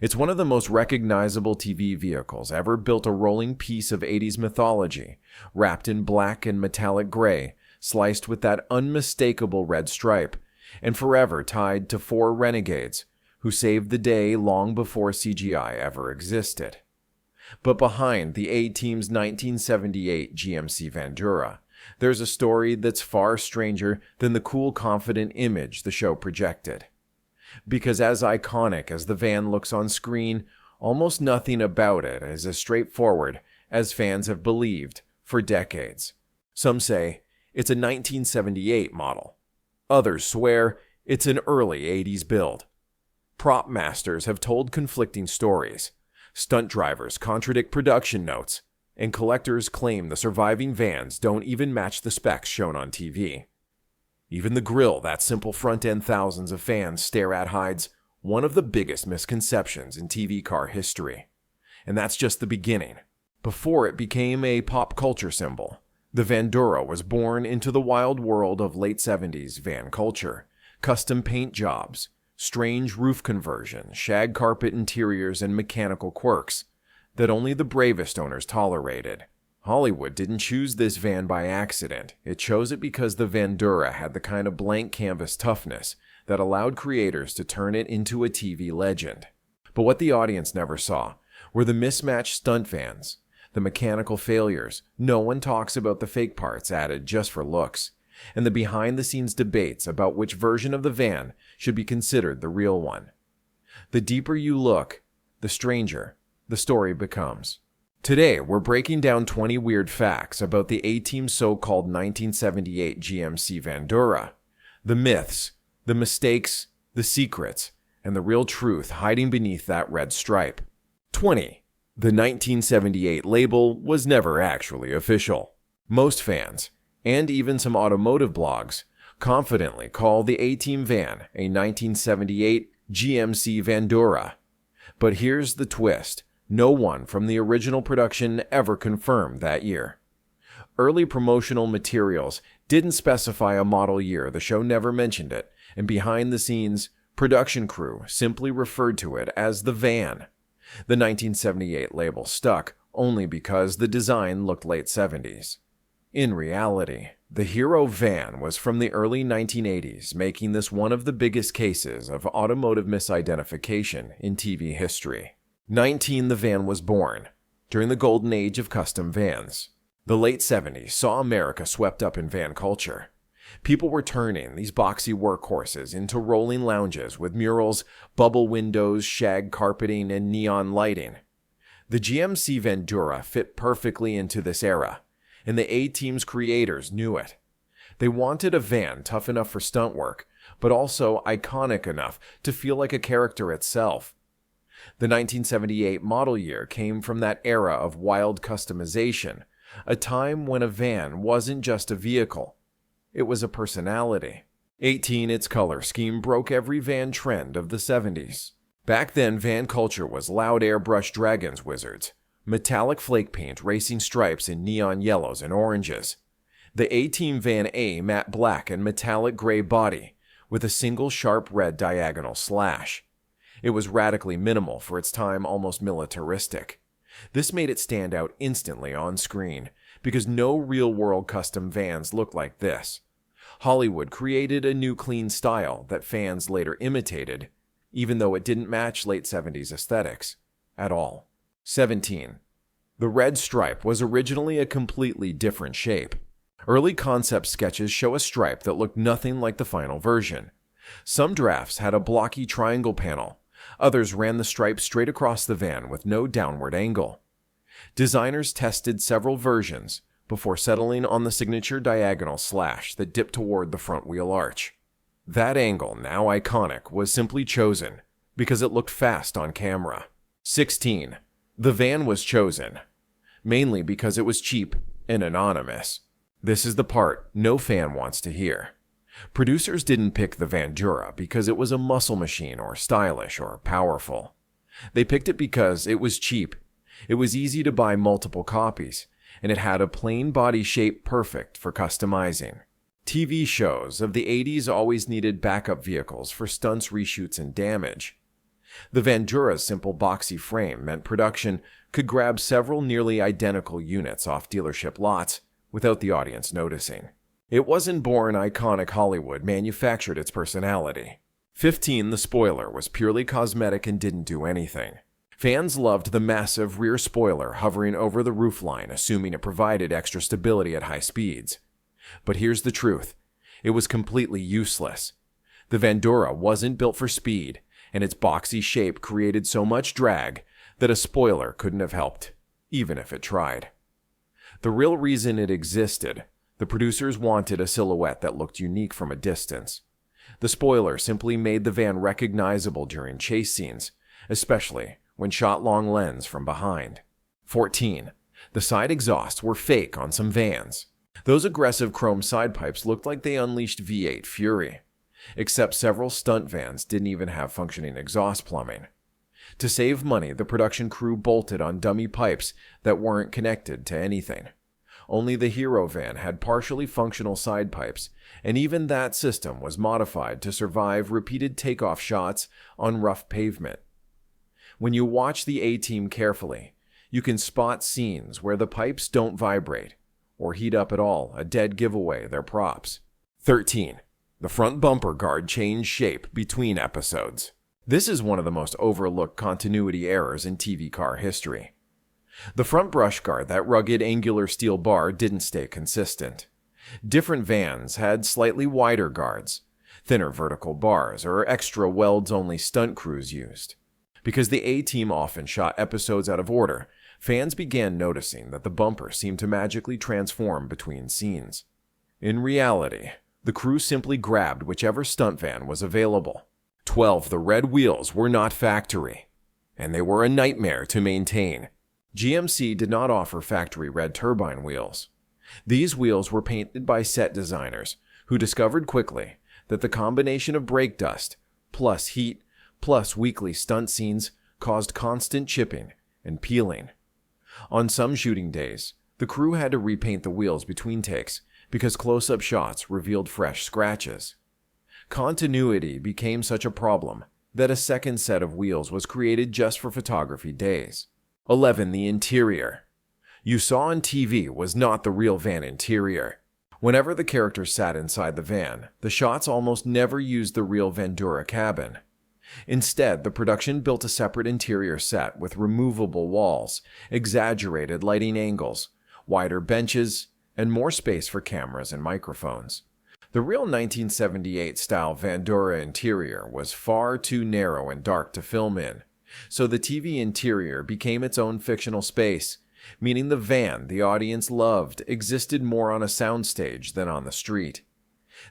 It's one of the most recognizable TV vehicles ever built, a rolling piece of 80s mythology, wrapped in black and metallic gray, sliced with that unmistakable red stripe, and forever tied to 4 renegades who saved the day long before CGI ever existed. But behind the A-Team's 1978 GMC Vandura, there's a story that's far stranger than the cool, confident image the show projected. Because as iconic as the van looks on screen, almost nothing about it is as straightforward as fans have believed for decades. Some say it's a 1978 model. Others swear it's an early 80s build. Prop masters have told conflicting stories. Stunt drivers contradict production notes, and collectors claim the surviving vans don't even match the specs shown on TV. Even the grille that simple front end thousands of fans stare at hides one of the biggest misconceptions in TV car history. And that's just the beginning. Before it became a pop culture symbol, the Vandura was born into the wild world of late 70s van culture, custom paint jobs, strange roof conversions, shag carpet interiors, and mechanical quirks that only the bravest owners tolerated. Hollywood didn't choose this van by accident. It chose it because the Vandura had the kind of blank canvas toughness that allowed creators to turn it into a TV legend. But what the audience never saw were the mismatched stunt vans, the mechanical failures. No one talks about the fake parts added just for looks, and the behind-the-scenes debates about which version of the van should be considered the real one. The deeper you look, the stranger the story becomes. Today, we're breaking down 20 weird facts about the A-Team's so-called 1978 GMC Vandura, the myths, the mistakes, the secrets, and the real truth hiding beneath that red stripe. 20. The 1978 label was never actually official. Most fans, and even some automotive blogs, confidently call the A-Team van a 1978 GMC Vandura. But here's the twist. No one from the original production ever confirmed that year. Early promotional materials didn't specify a model year, the show never mentioned it, and behind the scenes, production crew simply referred to it as the van. The 1978 label stuck only because the design looked late 70s. In reality, the hero van was from the early 1980s, making this one of the biggest cases of automotive misidentification in TV history. 19. The van was born during the golden age of custom vans. The late 70s saw America swept up in van culture. People were turning these boxy workhorses into rolling lounges with murals, bubble windows, shag carpeting, and neon lighting. The GMC Vandura fit perfectly into this era, and the A-Team's creators knew it. They wanted a van tough enough for stunt work, but also iconic enough to feel like a character itself. The 1978 model year came from that era of wild customization, a time when a van wasn't just a vehicle, it was a personality. 18. Its color scheme broke every van trend of the 70s. Back then, van culture was loud airbrush dragons wizards, metallic flake paint racing stripes in neon yellows and oranges. The A-Team Van A matte black and metallic gray body with a single sharp red diagonal slash. It was radically minimal for its time, almost militaristic. This made it stand out instantly on screen because no real-world custom vans looked like this. Hollywood created a new clean style that fans later imitated, even though it didn't match late 70s aesthetics at all. 17. The red stripe was originally a completely different shape. Early concept sketches show a stripe that looked nothing like the final version. Some drafts had a blocky triangle panel. Others ran the stripe straight across the van with no downward angle. Designers tested several versions before settling on the signature diagonal slash that dipped toward the front wheel arch. That angle, now iconic, was simply chosen because it looked fast on camera. 16. The van was chosen, mainly because it was cheap and anonymous. This is the part no fan wants to hear. Producers didn't pick the Vandura because it was a muscle machine or stylish or powerful. They picked it because it was cheap. It was easy to buy multiple copies, and it had a plain body shape perfect for customizing. TV shows of the 80s always needed backup vehicles for stunts, reshoots, and damage. The Vandura's simple boxy frame meant production could grab several nearly identical units off dealership lots without the audience noticing. It wasn't born iconic Hollywood manufactured its personality. 15. The spoiler was purely cosmetic and didn't do anything. Fans loved the massive rear spoiler hovering over the roofline, assuming it provided extra stability at high speeds. But here's the truth. It was completely useless. The Vandura wasn't built for speed, and its boxy shape created so much drag that a spoiler couldn't have helped, even if it tried. The real reason it existed, the producers wanted a silhouette that looked unique from a distance. The spoiler simply made the van recognizable during chase scenes, especially when shot long lens from behind. 14. The side exhausts were fake on some vans. Those aggressive chrome side pipes looked like they unleashed V8 fury, except several stunt vans didn't even have functioning exhaust plumbing. To save money, the production crew bolted on dummy pipes that weren't connected to anything. Only the Hero van had partially functional side pipes, and even that system was modified to survive repeated takeoff shots on rough pavement. When you watch the A-Team carefully, you can spot scenes where the pipes don't vibrate or heat up at all, a dead giveaway they're props. 13. The front bumper guard changed shape between episodes. This is one of the most overlooked continuity errors in TV car history. The front brush guard, that rugged angular steel bar, didn't stay consistent. Different vans had slightly wider guards, thinner vertical bars, or extra welds only stunt crews used. Because the A-Team often shot episodes out of order, fans began noticing that the bumper seemed to magically transform between scenes. In reality, the crew simply grabbed whichever stunt van was available. 12. The red wheels were not factory, and they were a nightmare to maintain. GMC did not offer factory red turbine wheels. These wheels were painted by set designers, who discovered quickly that the combination of brake dust, plus heat, plus weekly stunt scenes caused constant chipping and peeling. On some shooting days, the crew had to repaint the wheels between takes because close-up shots revealed fresh scratches. Continuity became such a problem that a second set of wheels was created just for photography days. 11. The interior. You saw on TV was not the real van interior. Whenever the characters sat inside the van, the shots almost never used the real Vandura cabin. Instead, the production built a separate interior set with removable walls, exaggerated lighting angles, wider benches, and more space for cameras and microphones. The real 1978-style Vandura interior was far too narrow and dark to film in, so the TV interior became its own fictional space, meaning the van the audience loved existed more on a soundstage than on the street.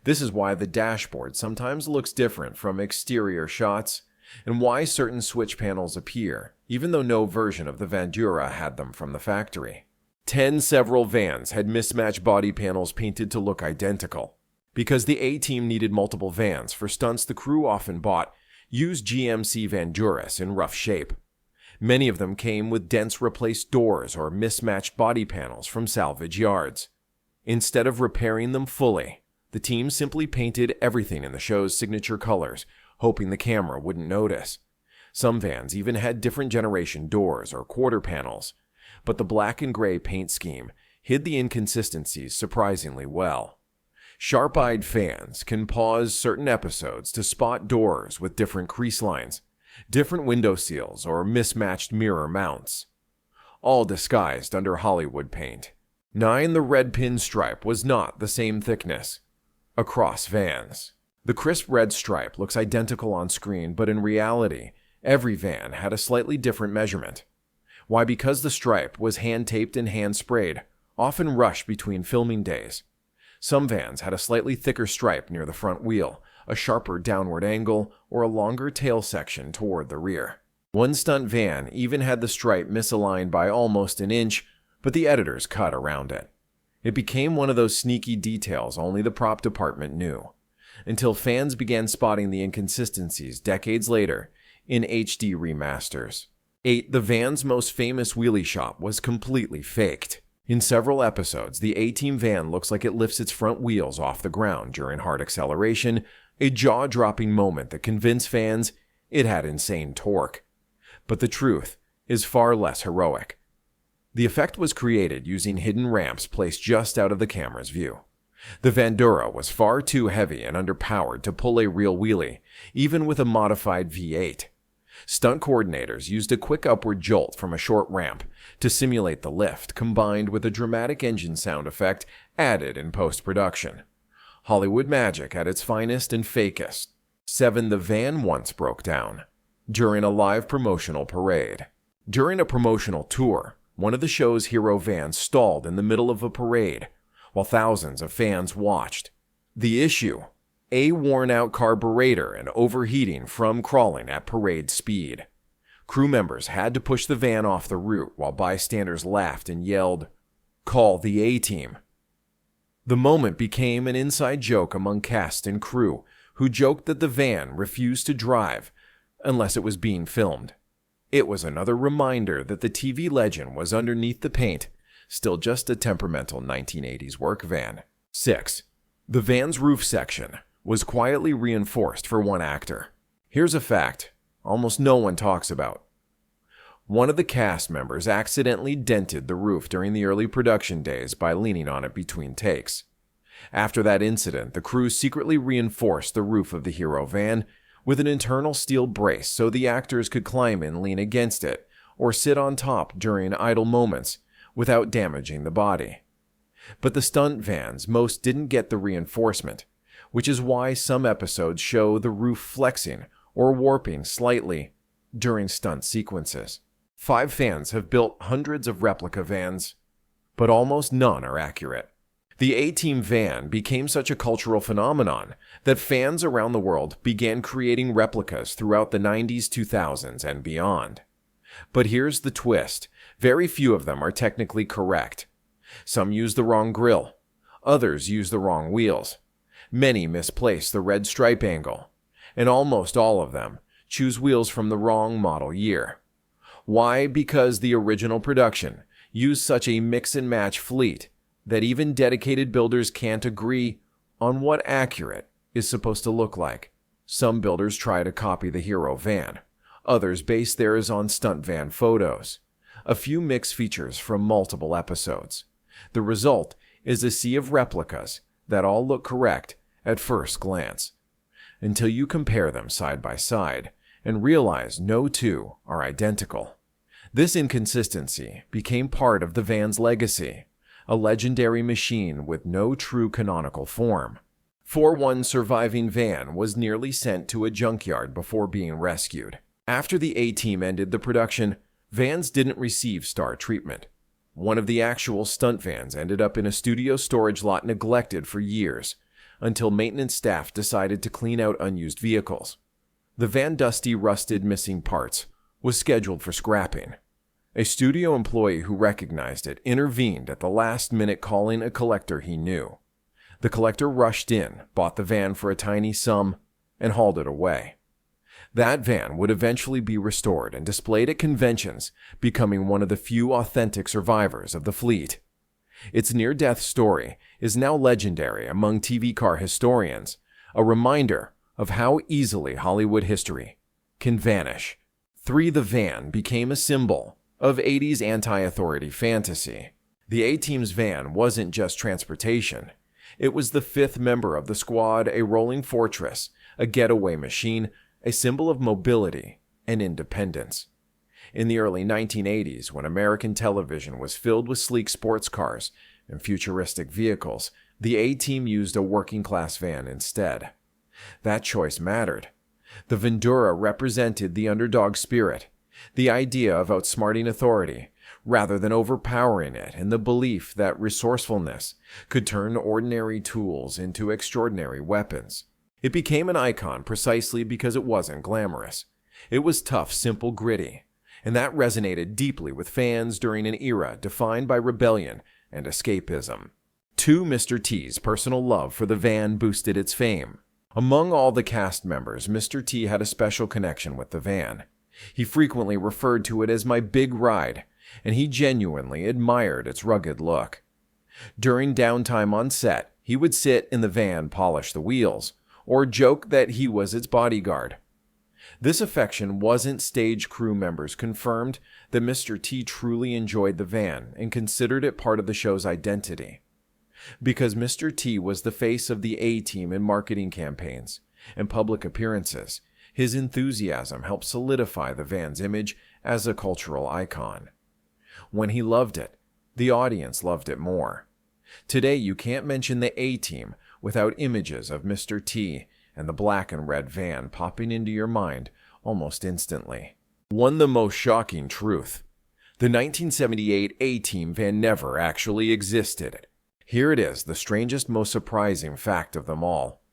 This is why the dashboard sometimes looks different from exterior shots, and why certain switch panels appear, even though no version of the Vandura had them from the factory. 10. Several vans had mismatched body panels painted to look identical. Because the A-Team needed multiple vans for stunts the crew often bought used GMC Vanduras in rough shape. Many of them came with dents replaced doors or mismatched body panels from salvage yards. Instead of repairing them fully, the team simply painted everything in the show's signature colors, hoping the camera wouldn't notice. Some vans even had different generation doors or quarter panels, but the black and gray paint scheme hid the inconsistencies surprisingly well. Sharp-eyed fans can pause certain episodes to spot doors with different crease lines, different window seals, or mismatched mirror mounts, all disguised under Hollywood paint. 9. The red pinstripe was not the same thickness across vans. The crisp red stripe looks identical on screen, but in reality, every van had a slightly different measurement. Why? Because the stripe was hand-taped and hand-sprayed, often rushed between filming days. Some vans had a slightly thicker stripe near the front wheel, a sharper downward angle, or a longer tail section toward the rear. One stunt van even had the stripe misaligned by almost an inch, but the editors cut around it. It became one of those sneaky details only the prop department knew, until fans began spotting the inconsistencies decades later in HD remasters. 8. The van's most famous wheelie shot was completely faked. In several episodes, the A-Team van looks like it lifts its front wheels off the ground during hard acceleration, a jaw-dropping moment that convinced fans It had insane torque. But the truth is far less heroic. The effect was created using hidden ramps placed just out of the camera's view. The Vandura was far too heavy and underpowered to pull a real wheelie, even with a modified V8. Stunt coordinators used a quick upward jolt from a short ramp to simulate the lift, combined with a dramatic engine sound effect added in post-production. Hollywood magic at its finest and fakest. 7. The van once broke down. During a live promotional parade. During a promotional tour, one of the show's hero vans stalled in the middle of a parade, while thousands of fans watched. The issue: a worn-out carburetor and overheating from crawling at parade speed. Crew members had to push the van off the route while bystanders laughed and yelled, "Call the A-Team." The moment became an inside joke among cast and crew, who joked that the van refused to drive unless it was being filmed. It was another reminder that the TV legend was underneath the paint, still just a temperamental 1980s work van. 6. The van's roof section was quietly reinforced for one actor. Here's a fact almost no one talks about. One of the cast members accidentally dented the roof during the early production days by leaning on it between takes. After that incident, the crew secretly reinforced the roof of the hero van with an internal steel brace so the actors could climb and lean against it or sit on top during idle moments without damaging the body. But the stunt vans most didn't get the reinforcement, which is why some episodes show the roof flexing or warping slightly during stunt sequences. 5 fans have built hundreds of replica vans, but almost none are accurate. The A-Team van became such a cultural phenomenon that fans around the world began creating replicas throughout the 90s, 2000s, and beyond. But here's the twist: very few of them are technically correct. Some use the wrong grille, others use the wrong wheels. Many misplace the red stripe angle, and almost all of them choose wheels from the wrong model year. Why? Because the original production used such a mix-and-match fleet that even dedicated builders can't agree on what accurate is supposed to look like. Some builders try to copy the hero van. Others base theirs on stunt van photos. A few mix features from multiple episodes. The result is a sea of replicas that all look correct at first glance, until you compare them side by side and realize no two are identical. This inconsistency became part of the van's legacy, a legendary machine with no true canonical form. One surviving van was nearly sent to a junkyard before being rescued. After the A-Team ended the production, vans didn't receive star treatment. One of the actual stunt vans ended up in a studio storage lot neglected for years, until maintenance staff decided to clean out unused vehicles. The van, dusty, rusted, missing parts, was scheduled for scrapping. A studio employee who recognized it intervened at the last minute, calling a collector he knew. The collector rushed in, bought the van for a tiny sum, and hauled it away. That van would eventually be restored and displayed at conventions, becoming one of the few authentic survivors of the fleet. Its near-death story is now legendary among TV car historians, a reminder of how easily Hollywood history can vanish. 3. The van became a symbol of 80s anti-authority fantasy. The A-Team's van wasn't just transportation. It was the 5th member of the squad, a rolling fortress, a getaway machine, a symbol of mobility and independence. In the early 1980s, when American television was filled with sleek sports cars and futuristic vehicles, the A-Team used a working-class van instead. That choice mattered. The Vandura represented the underdog spirit, the idea of outsmarting authority, rather than overpowering it, and the belief that resourcefulness could turn ordinary tools into extraordinary weapons. It became an icon precisely because it wasn't glamorous. It was tough, simple, gritty, and that resonated deeply with fans during an era defined by rebellion and escapism. 2. Mr. T's personal love for the van boosted its fame. Among all the cast members, Mr. T had a special connection with the van. He frequently referred to it as "my big ride," and he genuinely admired its rugged look. During downtime on set, he would sit in the van, polish the wheels, or joke that he was its bodyguard. This affection wasn't stage crew members confirmed that Mr. T truly enjoyed the van and considered it part of the show's identity. Because Mr. T was the face of the A-Team in marketing campaigns and public appearances, his enthusiasm helped solidify the van's image as a cultural icon. When he loved it, the audience loved it more. Today, you can't mention the A-Team without images of Mr. T and the black and red van popping into your mind almost instantly. The most shocking truth. The 1978 A-Team van never actually existed. Here it is, the strangest, most surprising fact of them all.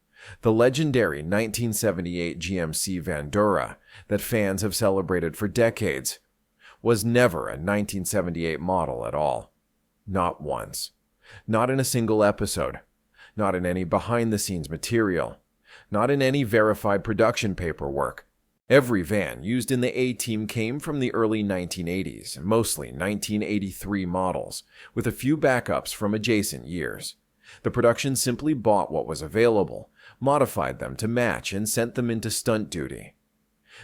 The legendary 1978 GMC Vandura that fans have celebrated for decades was never a 1978 model at all. Not once. Not in a single episode. Not in any behind-the-scenes material. Not in any verified production paperwork. Every van used in the A-Team came from the early 1980s, mostly 1983 models, with a few backups from adjacent years. The production simply bought what was available, modified them to match, and sent them into stunt duty.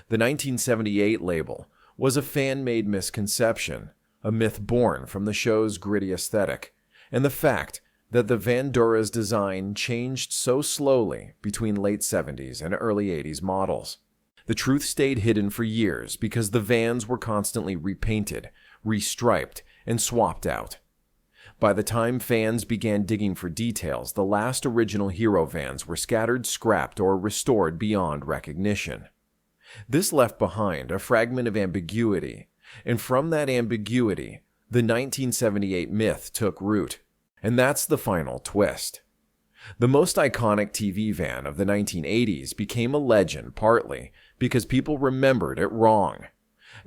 The 1978 label was a fan-made misconception, a myth born from the show's gritty aesthetic, and the fact that the Vandura's design changed so slowly between late 70s and early 80s models. The truth stayed hidden for years because the vans were constantly repainted, restriped, and swapped out. By the time fans began digging for details, the last original Hero vans were scattered, scrapped, or restored beyond recognition. This left behind a fragment of ambiguity, and from that ambiguity, the 1978 myth took root. And that's the final twist. The most iconic TV van of the 1980s became a legend partly because people remembered it wrong.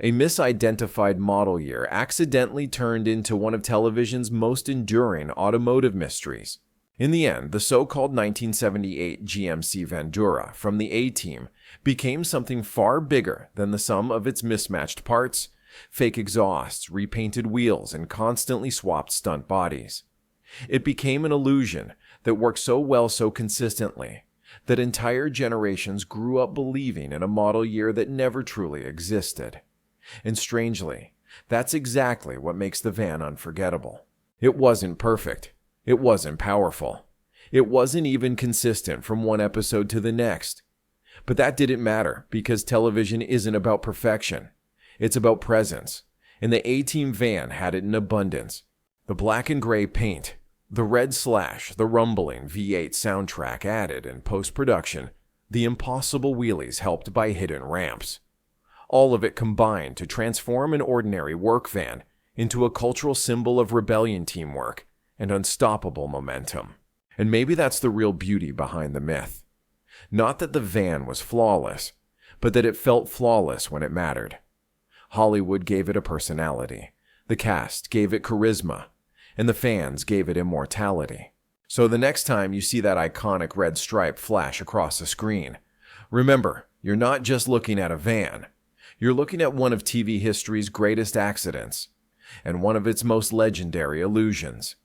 A misidentified model year accidentally turned into one of television's most enduring automotive mysteries. In the end, the so-called 1978 GMC Vandura from the A-Team became something far bigger than the sum of its mismatched parts, fake exhausts, repainted wheels, and constantly swapped stunt bodies. It became an illusion that worked so well so consistently that entire generations grew up believing in a model year that never truly existed. And strangely, that's exactly what makes the van unforgettable. It wasn't perfect. It wasn't powerful. It wasn't even consistent from one episode to the next. But that didn't matter because television isn't about perfection. It's about presence. And the A-Team van had it in abundance. The black and gray paint, the red slash, the rumbling V8 soundtrack added in post-production, the impossible wheelies helped by hidden ramps. All of it combined to transform an ordinary work van into a cultural symbol of rebellion, teamwork, and unstoppable momentum. And maybe that's the real beauty behind the myth. Not that the van was flawless, but that it felt flawless when it mattered. Hollywood gave it a personality, the cast gave it charisma, and the fans gave it immortality. So the next time you see that iconic red stripe flash across the screen, remember, you're not just looking at a van. You're looking at one of TV history's greatest accidents, and one of its most legendary illusions.